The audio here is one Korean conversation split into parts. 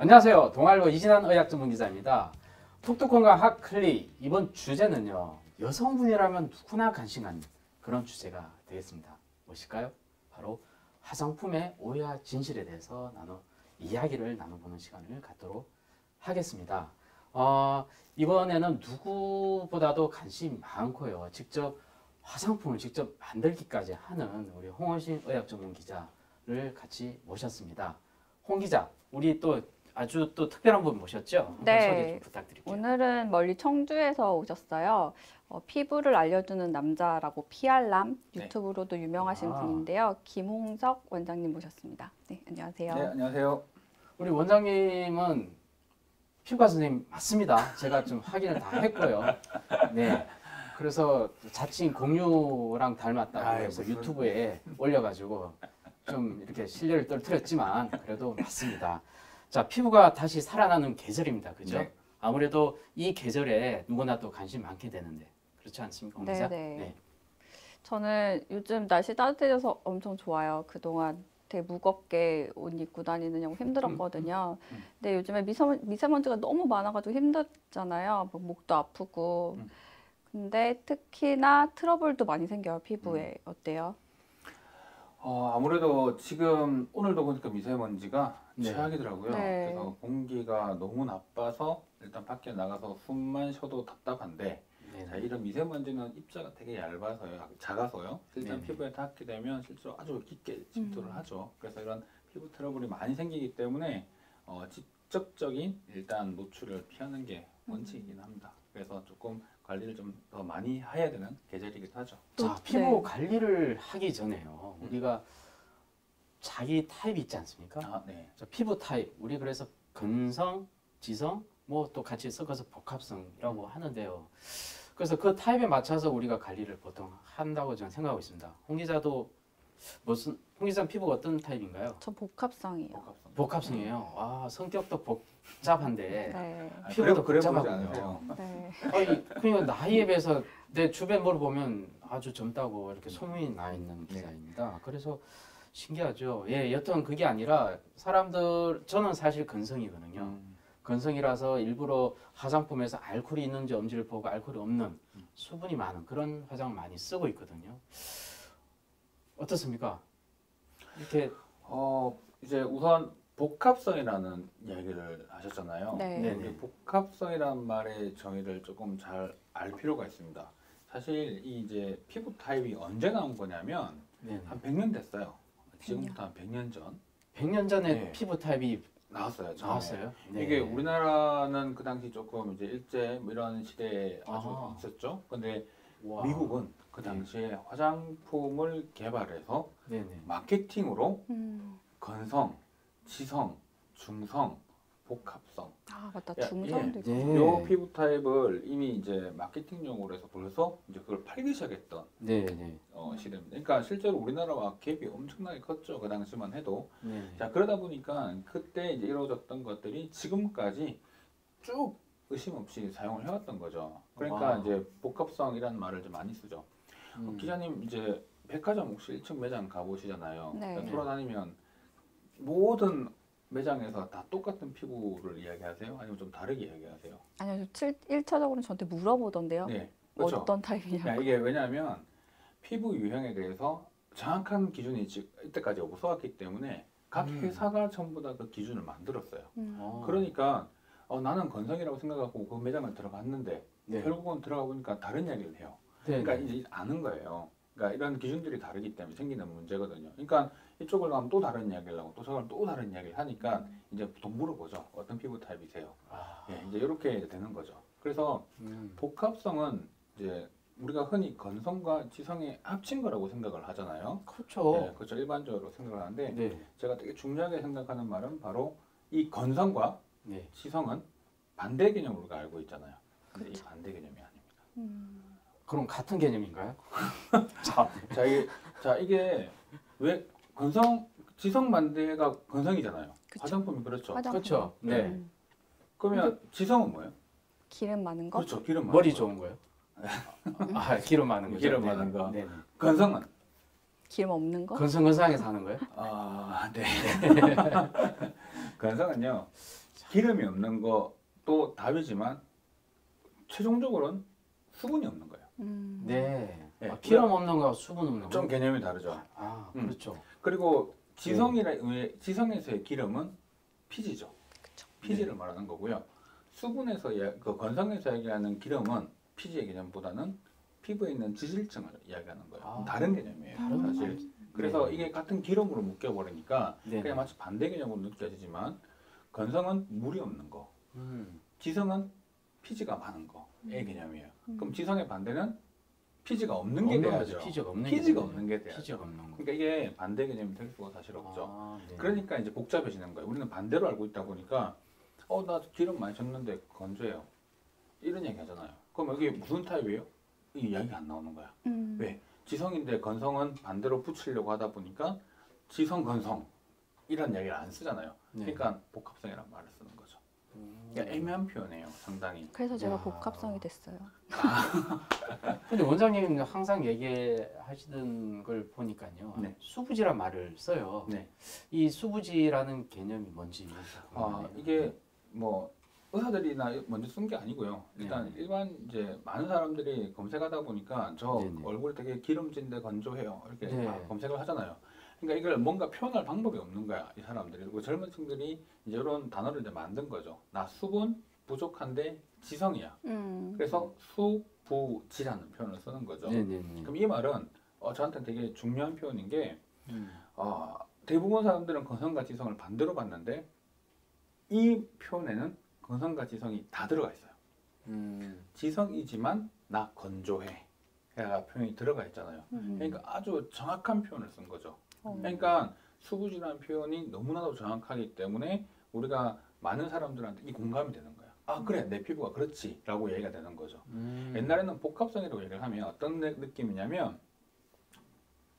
안녕하세요. 동아일보 이진환 의학 전문 기자입니다. 톡톡건강 핫클리 이번 주제는요. 여성분이라면 누구나 관심 갖는 그런 주제가 되겠습니다. 무엇일까요? 바로 화장품의 오해와 진실에 대해서 이야기를 나눠보는 시간을 갖도록 하겠습니다. 이번에는 누구보다도 관심이 많고요. 직접 화장품을 직접 만들기까지 하는 우리 홍원신 의학 전문 기자를 같이 모셨습니다. 홍 기자, 우리 또 아주 또 특별한 분 모셨죠? 네. 소개 좀 부탁드릴게요. 오늘은 멀리 청주에서 오셨어요. 피부를 알려주는 남자라고 피알람 유튜브로도 유명하신 분인데요. 김홍석 원장님 모셨습니다. 네, 안녕하세요. 네, 안녕하세요. 우리 원장님은 피부과 선생님 맞습니다. 제가 좀 확인을 다 했고요. 네. 그래서 자칭 공유랑 닮았다고 해서 유튜브에 올려가지고 좀 이렇게 신뢰를 떨어뜨렸지만 그래도 맞습니다. 자, 피부가 다시 살아나는 계절입니다. 그죠? 네. 아무래도 이 계절에 누구나 또 관심 많게 되는데 그렇지 않습니까? 네, 기자? 네. 저는 요즘 날씨 따뜻해져서 엄청 좋아요. 그동안 되게 무겁게 옷 입고 다니느냐고 힘들었거든요. 근데 요즘에 미세먼지가 너무 많아가지고 힘들잖아요. 목도 아프고. 근데 특히나 트러블도 많이 생겨요, 피부에. 어때요? 아무래도 지금 오늘도 보니까 미세먼지가 네. 최악이더라고요. 네. 그래서 공기가 너무 나빠서 일단 밖에 나가서 숨만 쉬어도 답답한데 자, 이런 미세먼지는 입자가 되게 얇아서요, 작아서요. 실제 네네. 피부에 닿게 되면 실제로 아주 깊게 침투를 하죠. 그래서 이런 피부 트러블이 많이 생기기 때문에 직접적인 일단 노출을 피하는 게 원칙이긴 합니다. 그래서 조금 관리를 좀 더 많이 해야 되는 계절이기도 하죠. 자, 피부 관리를 하기 전에요. 우리가 자기 타입이 있지 않습니까? 네. 자, 피부 타입, 우리 그래서 근성, 지성, 뭐 또 같이 섞어서 복합성이라고 하는데요. 그래서 그 타입에 맞춰서 우리가 관리를 보통 한다고 저는 생각하고 있습니다. 홍 기자도 홍 기자 피부가 어떤 타입인가요? 저 복합성이에요. 복합성이에요. 와, 성격도 복잡한데 네. 피부도 그래 보이지 복잡하군요. 않아요. 네. 아니, 그러니까 나이에 비해서 내 주변 물어보면 아주 젊다고 이렇게 소문이 나 있는 기자입니다. 그래서 신기하죠. 예, 여튼 그게 아니라 저는 사실 근성이거든요. 근성이라서 일부러 화장품에서 알코올이 있는지 없는지를 보고 알코올이 없는 수분이 많은 그런 화장을 많이 쓰고 있거든요. 어떻습니까? 이렇게 이제 우선 복합성이라는 얘기를 하셨잖아요. 네. 네네. 복합성이라는 말의 정의를 조금 잘 알 필요가 있습니다. 사실 이 이제 피부 타입이 언제 나온 거냐면 네네. 한 100년 됐어요. 지금부터 한 100년 전 100년 전에 네. 피부 타입이 나왔어요. 처음에. 나왔어요. 네. 이게 우리나라는 그 당시 조금 이제 일제 뭐 이런 시대에 아주 있었죠. 근데 와. 미국은 그 당시에 화장품을 개발해서 네네. 마케팅으로 건성, 지성, 중성, 복합성. 아, 맞다. 야, 중성도 있고. 네. 요 피부 타입을 이미 이제 마케팅용으로 해서 벌써 이제 그걸 팔기 시작했던 네네. 시대입니다. 그러니까 실제로 우리나라와 갭이 엄청나게 컸죠. 그 당시만 해도. 네. 자, 그러다 보니까 그때 이제 이루어졌던 것들이 지금까지 쭉 의심 없이 사용을 해왔던 거죠. 그러니까 와. 이제 복합성이라는 말을 좀 많이 쓰죠. 기자님 이제 백화점 혹시 1층 매장 가보시잖아요. 네. 그러니까 돌아다니면 모든 매장에서 다 똑같은 피부를 이야기하세요? 아니면 좀 다르게 이야기하세요? 아니요, 1차적으로 저한테 물어보던데요. 네, 그렇죠. 어떤 타입이냐고. 그러니까 이게 왜냐하면 피부 유형에 대해서 정확한 기준이 이때까지 없어왔기 때문에 각 회사가 전부 다 그 기준을 만들었어요. 그러니까 나는 건성이라고 생각하고 그 매장을 들어갔는데 네. 결국은 들어가 보니까 다른 이야기를 해요. 네. 그러니까 이제 아는 거예요. 그러니까 이런 기준들이 다르기 때문에 생기는 문제거든요. 그러니까 이쪽을 가면 또 다른 이야기를 하고 또 저걸 또 다른 이야기를 하니까 이제 보통 물어보죠. 어떤 피부 타입이세요? 예, 이제 이렇게 되는 거죠. 그래서 복합성은 이제 우리가 흔히 건성과 지성의 합친 거라고 생각을 하잖아요. 그렇죠. 네, 그렇죠. 일반적으로 생각을 하는데 네. 제가 되게 중요하게 생각하는 말은 바로 이 건성과 네. 지성은 반대 개념으로 우리가 알고 있잖아요. 근데 이 반대 개념이 아닙니다. 그럼 같은 개념인가요? 이게 왜 지성 반대가 건성이잖아요. 그쵸. 화장품이 그렇죠. 그렇죠. 네. 그러면 지성은 뭐예요? 기름 많은 거? 그렇죠. 기름 많은 머리 거. 좋은 거요? 기름 많은 거죠. 기름 네. 많은 거. 네. 건성은 기름 없는 거? 건성건성하게 사는 거예요? 네. 건성은요. 기름이 없는 것도 답이지만 최종적으로는 수분이 없는 거예요. 네. 네. 기름 없는 거하고 수분 없는 거. 좀 개념이 다르죠. 그렇죠. 그리고 지성에서의 기름은 피지죠. 그쵸. 피지를 말하는 거고요. 수분에서 그 건성에서 얘기하는 기름은 피지의 개념보다는 피부에 있는 지질층을 이야기하는 거예요. 다른 개념이에요. 다른 사실. 그래서 이게 같은 기름으로 묶여버리니까 네. 그냥 마치 반대 개념으로 느껴지지만 건성은 물이 없는 거, 지성은 피지가 많은 거의 개념이에요. 그럼 지성의 반대는 피지가 없는 게 돼야죠. 피지가 없는 피지가 없는 게 돼야죠. 피지가 없는 거. 그러니까 이게 반대 개념이 될 수가 사실 없죠. 네. 그러니까 이제 복잡해지는 거예요. 우리는 반대로 알고 있다 보니까 나 기름 많이 줬는데 건조해요. 이런 얘기 하잖아요. 그럼 여기 무슨 타입이에요? 이 이야기가 안 나오는 거야. 왜? 지성인데 건성은 반대로 붙이려고 하다 보니까 지성 건성 이런 이야기를 안 쓰잖아요. 네. 그러니까 복합성이라는 말을 쓰는 거죠. 그러니까 애매한 표현이에요, 상당히. 그래서 제가 야. 복합성이 됐어요. 근데 원장님 항상 얘기하시던 걸 보니까요. 네. 수부지란 말을 써요. 네. 이 수부지라는 개념이 뭔지 궁금하네요. 이게 뭐 의사들이나 먼저 쓴 게 아니고요. 일단 일반 이제 많은 사람들이 검색하다 보니까 저 네네. 얼굴 되게 기름진데 건조해요. 이렇게 네. 다 검색을 하잖아요. 그러니까 이걸 뭔가 표현할 방법이 없는 거야, 이 사람들이. 그리고 젊은 층들이 이제 이런 단어를 이제 만든 거죠. 나 수분 부족한데 지성이야. 그래서 수부지라는 표현을 쓰는 거죠. 네네네. 그럼 이 말은 저한테 되게 중요한 표현인 게 대부분 사람들은 건성과 지성을 반대로 봤는데 이 표현에는 건성과 지성이 다 들어가 있어요. 지성이지만 나 건조해. 가 표현이 들어가 있잖아요. 그러니까 아주 정확한 표현을 쓴 거죠. 그러니까 수부지라는 표현이 너무나도 정확하기 때문에 우리가 많은 사람들한테 이 공감이 되는 거야. 그래, 내 피부가 그렇지 라고 얘기가 되는 거죠. 옛날에는 복합성이라고 얘기를 하면 어떤 느낌이냐면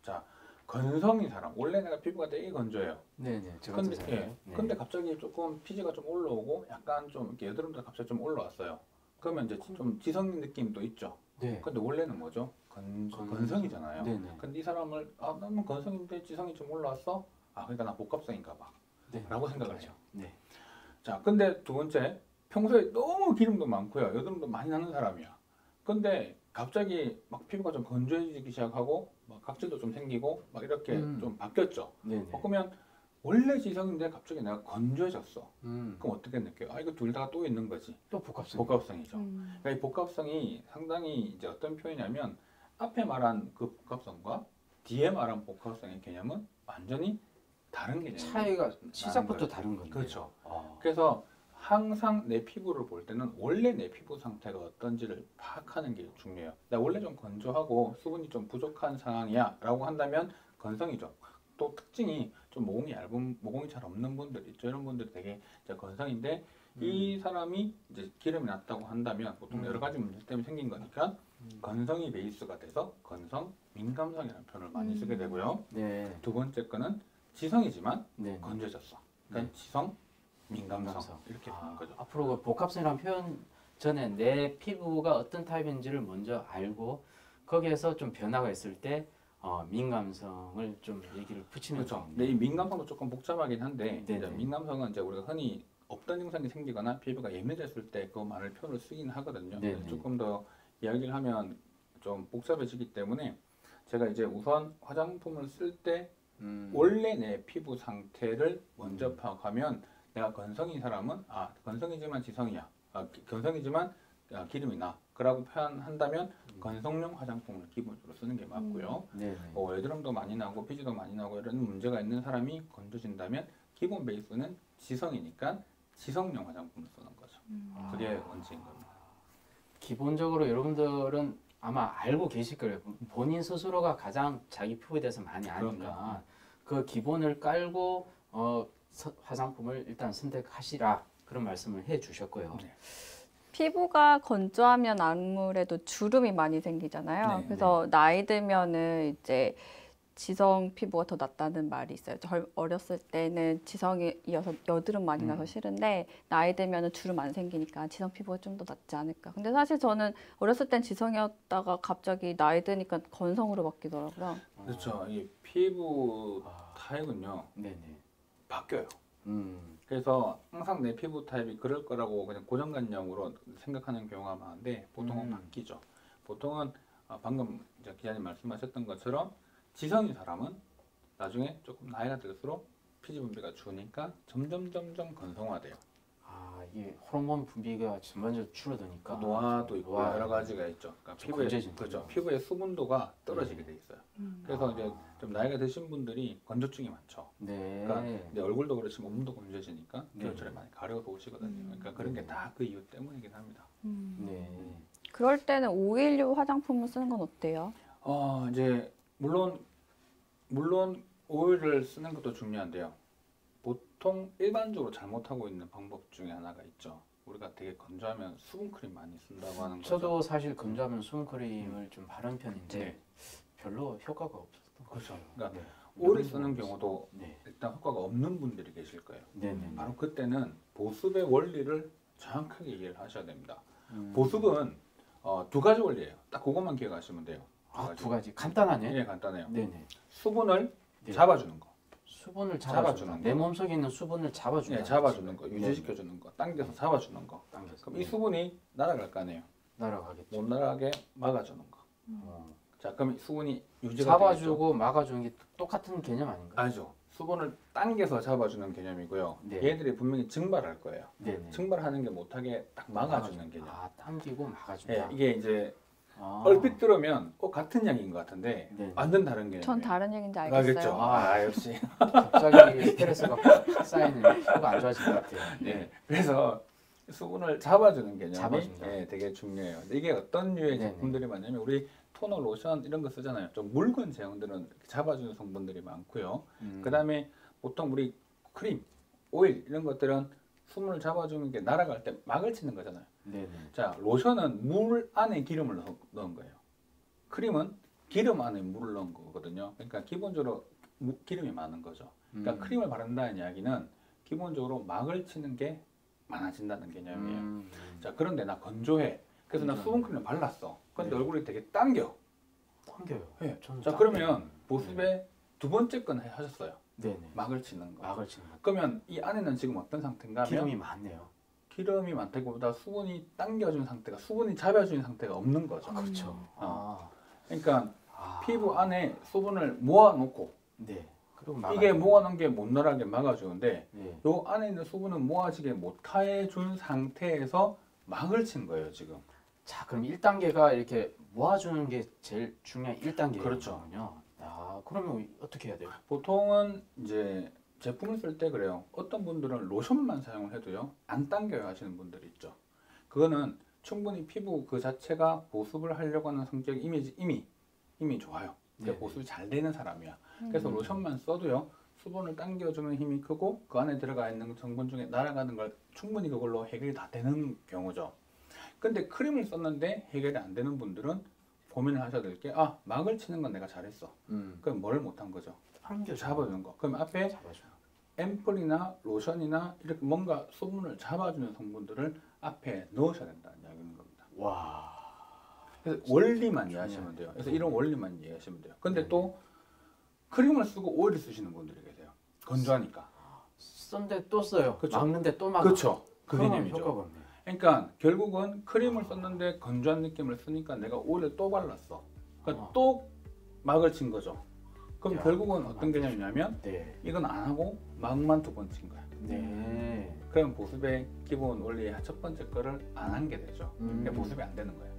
자, 건성인 사람, 원래 내가 피부가 되게 건조해요. 네네. 제가 근데, 네. 근데 갑자기 조금 피지가 좀 올라오고 약간 좀 이렇게 여드름도 갑자기 좀 올라왔어요. 그러면 이제 좀 지성 느낌도 있죠. 네. 근데 원래는 뭐죠? 건성이잖아요. 네네. 근데 이 사람을 나는 건성인데 지성이 좀 올라왔어? 그러니까 나 복합성인가 봐. 네. 라고 생각을 해요. 네. 자, 근데 두 번째, 평소에 너무 기름도 많고요. 여드름도 많이 나는 사람이야. 근데 갑자기 막 피부가 좀 건조해지기 시작하고 막 각질도 좀 생기고 막 이렇게 좀 바뀌었죠. 네네. 그러면 원래 지성인데 갑자기 내가 건조해졌어. 그럼 그럼 어떻게 느껴요? 이거 둘 다 또 있는 거지. 또 복합성. 복합성이죠. 그러니까 이 복합성이 상당히 이제 어떤 표현이냐면 앞에 말한 그 복합성과 뒤에 말한 복합성의 개념은 완전히 다른 개념이에요. 차이가 시작부터 다른 건데. 그렇죠. 그래서 항상 내 피부를 볼 때는 원래 내 피부 상태가 어떤지를 파악하는 게 중요해요. 나 원래 좀 건조하고 수분이 좀 부족한 상황이야 라고 한다면 건성이죠. 또 특징이 좀 모공이 얇은, 모공이 잘 없는 분들 있죠. 이런 분들이 되게 이제 건성인데 이 사람이 이제 기름이 났다고 한다면 보통 여러 가지 문제 때문에 생긴 거니까 건성이 베이스가 돼서 건성, 민감성이라는 표현을 많이 쓰게 되고요. 네. 두 번째 거는 지성이지만 네. 건조해졌어. 그러니까 지성, 민감성 이렇게 되는 거죠. 앞으로 그 복합성이라는 표현 전에 내 피부가 어떤 타입인지를 먼저 알고 거기에서 좀 변화가 있을 때 민감성을 좀 얘기를 붙이면 그렇죠. 좋겠네요. 근데 이 민감성도 조금 복잡하긴 한데 네네. 이제 민감성은 이제 우리가 흔히 없던 증상이 생기거나 피부가 예민해졌을 때 그 말을 표현을 쓰긴 하거든요. 네네. 조금 더 이야기를 하면 좀 복잡해지기 때문에 제가 이제 우선 화장품을 쓸 때 원래 내 피부 상태를 먼저 파악하면 내가 건성인 사람은 건성이지만 지성이야. 건성이지만 기름이 나. 그라고 표현한다면 건성용 화장품을 기본적으로 쓰는 게 맞고요. 네네. 여드름도 많이 나고 피지도 많이 나고 이런 문제가 있는 사람이 건조진다면 기본 베이스는 지성이니까 지성용 화장품을 쓰는 거죠. 그게 원칙인 겁니다. 기본적으로 여러분들은 아마 알고 계실 거예요. 본인 스스로가 가장 자기 피부에 대해서 많이 아니까 그 기본을 깔고 화장품을 일단 선택하시라 그런 말씀을 해 주셨고요. 네. 피부가 건조하면 아무래도 주름이 많이 생기잖아요. 네, 그래서 나이 들면은 이제 지성 피부가 더 낫다는 말이 있어요. 어렸을 때는 지성이어서 여드름 많이 나서 싫은데 나이 들면은 주름 안 생기니까 지성 피부가 좀 더 낫지 않을까. 근데 사실 저는 어렸을 땐 지성이었다가 갑자기 나이 드니까 건성으로 바뀌더라고요. 그렇죠. 이 피부 타입은요 네네. 바뀌어요. 그래서 항상 내 피부 타입이 그럴 거라고 그냥 고정관념으로 생각하는 경우가 많은데 보통은 바뀌죠. 보통은 방금 이제 기자님 말씀하셨던 것처럼 지성인 사람은 나중에 조금 나이가 들수록 피지 분비가 주니까 점점 건성화돼요. 아, 이게 호르몬 분비가 전반적으로 줄어드니까 노화도 있고 노화. 여러 가지가 있죠. 그러니까 피부의 건조해진다. 그렇죠. 피부의 수분도가 떨어지게 돼 있어요. 그래서 이제 좀 나이가 드신 분들이 건조증이 많죠. 네. 그러니까 이제 얼굴도 그렇지만 몸도 건조해지니까 네. 겨울철에 많이 가려서 오시거든요. 그러니까 그런 게 다 그 이유 때문이긴 합니다. 네. 그럴 때는 오일류 화장품을 쓰는 건 어때요? 이제 물론 오일을 쓰는 것도 중요한데요. 보통 일반적으로 잘못하고 있는 방법 중에 하나가 있죠. 우리가 되게 건조하면 수분크림 많이 쓴다고 하는 거죠. 저도 사실 건조하면 수분크림을 좀 바른 편인데 네. 별로 효과가 없었던 것 그렇죠. 같아요. 그러니까 네. 오일 쓰는 경우도 네. 일단 효과가 없는 분들이 계실 거예요. 네네. 바로 그때는 보습의 원리를 정확하게 이해를 하셔야 됩니다. 음. 보습은 두 가지 원리예요. 딱 그것만 기억하시면 돼요. 두 가지 간단하네. 예, 간단해요. 네네. 수분을 네. 잡아주는 거. 수분을 잡아주는 잡아주는 거. 내 몸속에 있는 수분을 잡아주는 예, 잡아주는 거, 유지시켜주는 거, 당겨서 잡아주는 거. 당겨서 그럼 이 수분이 날아갈 거 아니에요. 날아가겠죠. 못 날아가게 막아주는 거. 어. 자, 그럼 이 수분이 유지가 되겠죠? 잡아주고 막아주는 게 똑같은 개념 아닌가? 아니죠. 수분을 당겨서 잡아주는 개념이고요. 네. 얘들이 분명히 증발할 거예요. 네네. 증발하는 게 못하게 딱 막아주는 개념. 아, 당기고 막아준다. 예, 이게 이제 아. 얼핏 들으면 같은 양인 것 같은데 네. 완전 다른 개념이에요. 전 다른 얘기인지 알겠죠? 알겠어요. 역시. 갑자기 스트레스가 팍 쌓이는 피부가 안 좋아질 것 같아요. 네. 그래서 수분을 잡아주는 개념이 잡아준다. 되게 중요해요. 근데 이게 어떤 류의 네네. 제품들이 많냐면 우리 토너, 로션 이런 거 쓰잖아요. 좀 묽은 제형들은 잡아주는 성분들이 많고요. 그다음에 보통 우리 크림, 오일 이런 것들은 수분을 잡아주는 게 날아갈 때 막을 치는 거잖아요. 네네. 자, 로션은 물 안에 기름을 넣은 거예요. 크림은 기름 안에 물을 넣은 거거든요. 그러니까 기본적으로 기름이 많은 거죠. 그러니까 크림을 바른다는 이야기는 기본적으로 막을 치는 게 많아진다는 개념이에요. 자, 그런데 나 건조해. 그래서 나 수분크림을 발랐어. 근데 네. 얼굴이 되게 당겨. 당겨요. 네. 저는 자, 당겨요. 그러면 보습의 두 번째 건 하셨어요. 네네. 막을 치는 거. 막을 치는 거. 그러면 이 안에는 지금 어떤 상태인가 하면 기름이 많네요. 기름이 많다기보다 수분이 당겨준 상태가, 수분이 잡아주는 상태가 없는 거죠. 그렇죠. 아. 그러니까 아. 피부 안에 수분을 모아놓고 네. 그리고 이게 막아주는 모아놓은 게 못 나가게 막아주는데 네. 요 안에 있는 수분은 모아지게 못해 준 상태에서 막을 친 거예요 지금. 자, 그럼 1단계가 이렇게 모아주는 게 제일 중요한 1단계군요. 그렇죠. 아, 그러면 어떻게 해야 돼요? 보통은 이제 제품을 쓸 때 그래요. 어떤 분들은 로션만 사용을 해도요 안 당겨요 하시는 분들이 있죠. 그거는 충분히 피부 그 자체가 보습을 하려고 하는 성격이 이미 좋아요. 네. 보습이 잘 되는 사람이야. 그래서 로션만 써도요 수분을 당겨주는 힘이 크고 그 안에 들어가 있는 성분 중에 날아가는 걸 충분히 그걸로 해결이 다 되는 경우죠. 근데 크림을 썼는데 해결이 안 되는 분들은 고민을 하셔야 될 게 막을 치는 건 내가 잘했어. 그럼 뭘 못한 거죠? 잡아주는 거. 그럼 앞에 잡아줘. 앰플이나 로션이나 이렇게 뭔가 수분을 잡아주는 성분들을 앞에 넣으셔야 된다는 이야기인 겁니다. 와. 그래서 원리만 이해하시면 돼요. 그래서 이런 원리만 이해하시면 돼요. 근데 또 크림을 쓰고 오일을 쓰시는 분들이 계세요. 건조하니까. 썼는데 또 써요. 그쵸. 막는데 또 막아. 그렇죠. 그 그러면 개념이죠. 효과가 없네. 그러니까 결국은 크림을 썼는데 건조한 느낌을 쓰니까 내가 오일을 또 발랐어. 그러니까 아. 또 막을 친 거죠. 그럼 야, 결국은 어떤 개념이냐면 네. 이건 안 하고 막만 두 번 친 거야. 네. 그럼 보습의 기본 원리의 첫 번째 거를 안 한 게 되죠. 그러니까 보습이 안 되는 거예요.